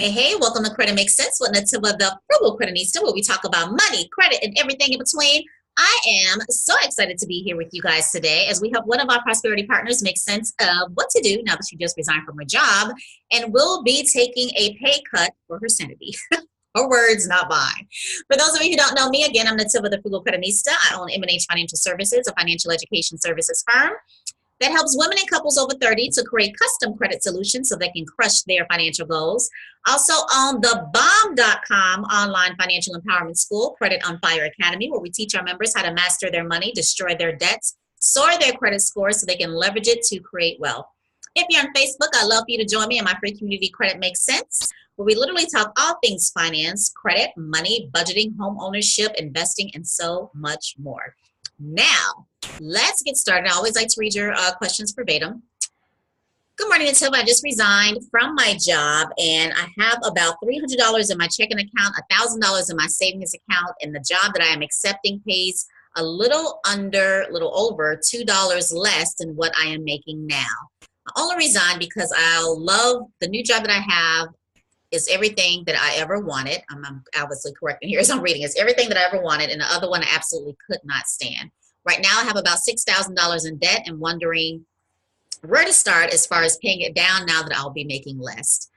Hey, welcome to Credit Makes Sense with Netiva the Frugal CrediTnista, where we talk about money, credit, and everything in between. I am so excited to be here with you guys today as we help one of our prosperity partners make sense of what to do now that she just resigned from her job and will be taking a pay cut for her sanity. Her words, not mine. For those of you who don't know me, again, I'm Netiva the Frugal CrediTnista. I own M&H Financial Services, a financial education services firm that helps women and couples over 30 to create custom credit solutions so they can crush their financial goals. Also on thebomb.com online financial empowerment school, Credit on Fire Academy, where we teach our members how to master their money, destroy their debts, soar their credit scores so they can leverage it to create wealth. If you're on Facebook, I'd love for you to join me in my free community, Credit Makes Sense, where we literally talk all things finance, credit, money, budgeting, home ownership, investing, and so much more. Now, let's get started. I always like to read your questions verbatim. Good morning, Netiva. I just resigned from my job and I have about $300 in my checking account, $1,000 in my savings account, and the job that I am accepting pays a little over $2 less than what I am making now. I only resigned because I love the new job that I have. Is everything that I ever wanted. I'm obviously correcting here as I'm reading. It's everything that I ever wanted, and the other one I absolutely could not stand. Right now, I have about $6,000 in debt and wondering where to start as far as paying it down now that I'll be making less.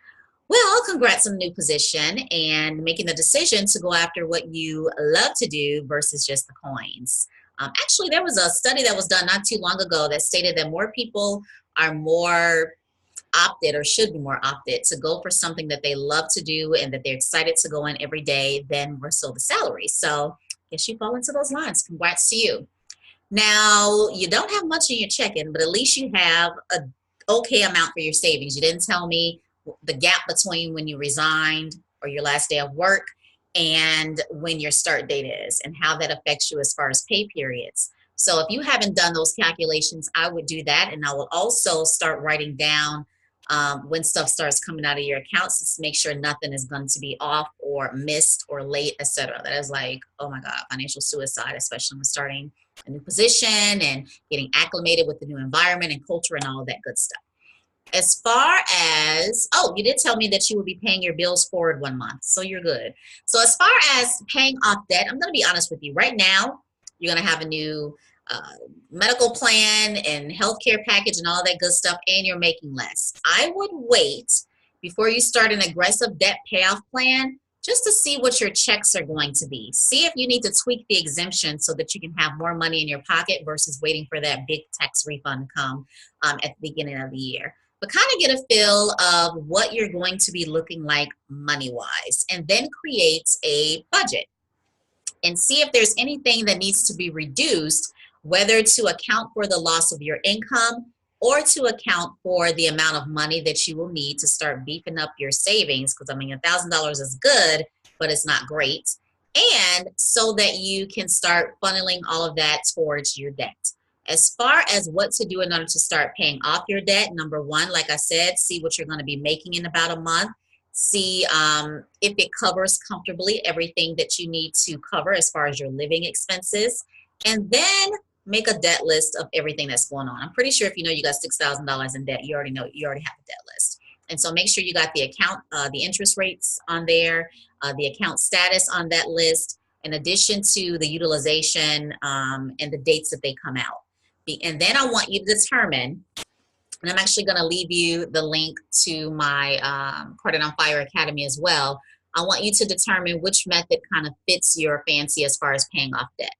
Well, congrats on the new position and making the decision to go after what you love to do versus just the coins. Actually, there was a study that was done not too long ago that stated that more people are more opted or should be more opted to go for something that they love to do and that they're excited to go in every day than more so the salary. So I guess you fall into those lines. Congrats to you. Now, you don't have much in your checking, but at least you have an okay amount for your savings. You didn't tell me the gap between when you resigned or your last day of work and when your start date is and how that affects you as far as pay periods. So if you haven't done those calculations, I would do that. And I will also start writing down when stuff starts coming out of your accounts, just make sure nothing is going to be off or missed or late, etc. That is like, oh my God, financial suicide, especially when starting a new position and getting acclimated with the new environment and culture and all of that good stuff. As far as, oh, you did tell me that you will be paying your bills forward 1 month, so you're good. So as far as paying off debt, I'm going to be honest with you. Right now, you're going to have a new medical plan and healthcare package and all that good stuff, and you're making less. I would wait before you start an aggressive debt payoff plan just to see what your checks are going to be. See if you need to tweak the exemption so that you can have more money in your pocket versus waiting for that big tax refund to come at the beginning of the year. But kind of get a feel of what you're going to be looking like money-wise, and then create a budget and see if there's anything that needs to be reduced, whether to account for the loss of your income or to account for the amount of money that you will need to start beefing up your savings. Because I mean, $1,000 is good, but it's not great. And so that you can start funneling all of that towards your debt. As far as what to do in order to start paying off your debt, number one, like I said, see what you're going to be making in about a month. See if it covers comfortably everything that you need to cover as far as your living expenses. And then make a debt list of everything that's going on. I'm pretty sure if you know you got $6,000 in debt, you already have a debt list. And so make sure you got the account, the interest rates on there, the account status on that list, in addition to the utilization and the dates that they come out. And then I want you to determine, and I'm actually going to leave you the link to my Credit on Fire Academy as well. I want you to determine which method kind of fits your fancy as far as paying off debt.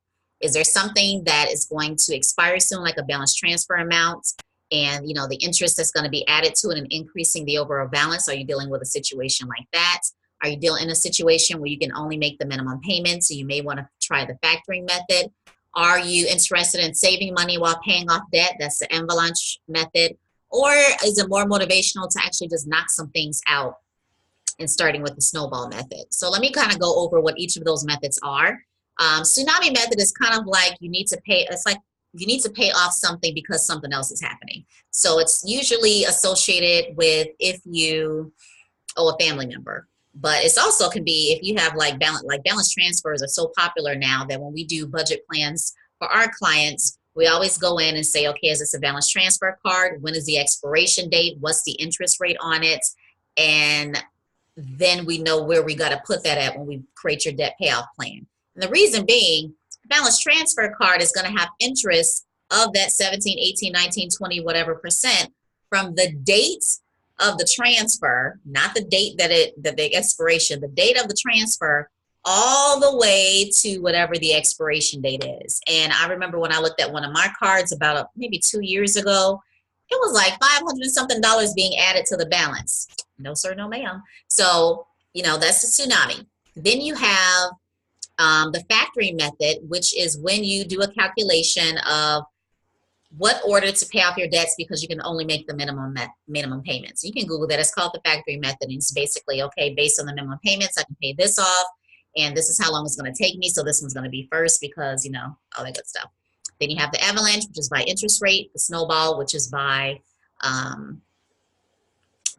Is there something that is going to expire soon, like a balance transfer amount, and you know the interest that's going to be added to it and increasing the overall balance? Are you dealing with a situation like that? Are you dealing in a situation where you can only make the minimum payment, so you may want to try the factoring method? Are you interested in saving money while paying off debt? That's the avalanche method. Or is it more motivational to actually just knock some things out and starting with the snowball method? So let me kind of go over what each of those methods are. Tsunami method is kind of like you need to pay, it's like you need to pay off something because something else is happening. So it's usually associated with if you owe a family member. But it's also can be if you have like balance transfers are so popular now that when we do budget plans for our clients, we always go in and say, okay, is this a balance transfer card? When is the expiration date? What's the interest rate on it? And then we know where we got to put that at when we create your debt payoff plan. And the reason being, balance transfer card is going to have interest of that 17, 18, 19, 20, whatever percent from the date of the transfer, not the date that the expiration, the date of the transfer, all the way to whatever the expiration date is. And I remember when I looked at one of my cards about maybe 2 years ago, it was like $500 and something being added to the balance. No, sir, no, ma'am. So, that's the tsunami. Then you have the factoring method, which is when you do a calculation of what order to pay off your debts because you can only make the minimum payments. You can Google that. It's called the factoring method. And it's basically, okay, based on the minimum payments, I can pay this off. And this is how long it's going to take me. So this one's going to be first because, all that good stuff. Then you have the avalanche, which is by interest rate. The snowball, which is by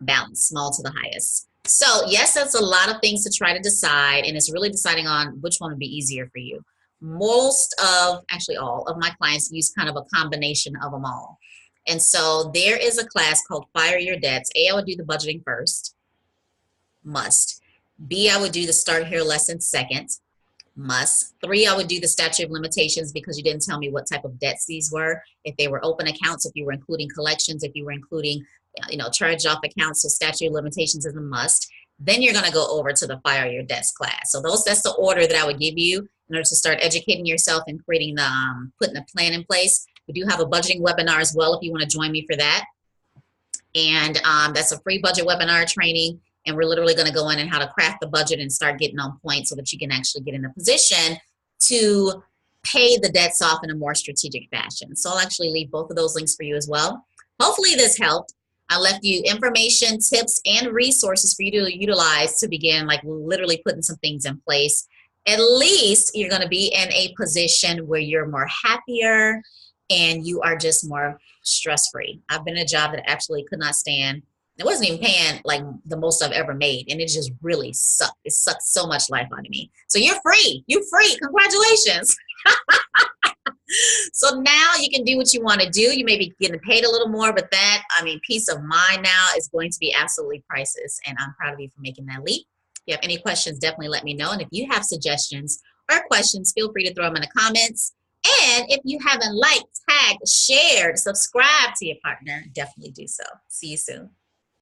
balance, small to the highest. So yes, that's a lot of things to try to decide. And it's really deciding on which one would be easier for you. Actually all of my clients use kind of a combination of them all. And so there is a class called Fire Your Debts. A, I would do the budgeting first, must. B, I would do the Start Here lesson second, must. 3, I would do the statute of limitations because you didn't tell me what type of debts these were. If they were open accounts, if you were including collections, if you were including, charge-off accounts, so statute of limitations is a must. Then you're going to go over to the Fire Your Debts class. So that's the order that I would give you in order to start educating yourself and creating putting a plan in place. We do have a budgeting webinar as well if you want to join me for that. And that's a free budget webinar training. And we're literally going to go in and how to craft the budget and start getting on point so that you can actually get in a position to pay the debts off in a more strategic fashion. So I'll actually leave both of those links for you as well. Hopefully this helped. I left you information, tips, and resources for you to utilize to begin literally putting some things in place. At least you're going to be in a position where you're more happier and you are just more stress-free. I've been in a job that I actually could not stand. It wasn't even paying the most I've ever made, and it just really sucked. It sucked so much life out of me. So you're free. You're free. Congratulations. So now you can do what you want to do. You may be getting paid a little more, but peace of mind now is going to be absolutely priceless, and I'm proud of you for making that leap. If you have any questions, definitely let me know. And if you have suggestions or questions, feel free to throw them in the comments. And if you haven't liked, tagged, shared, subscribed to your partner, definitely do so. See you soon.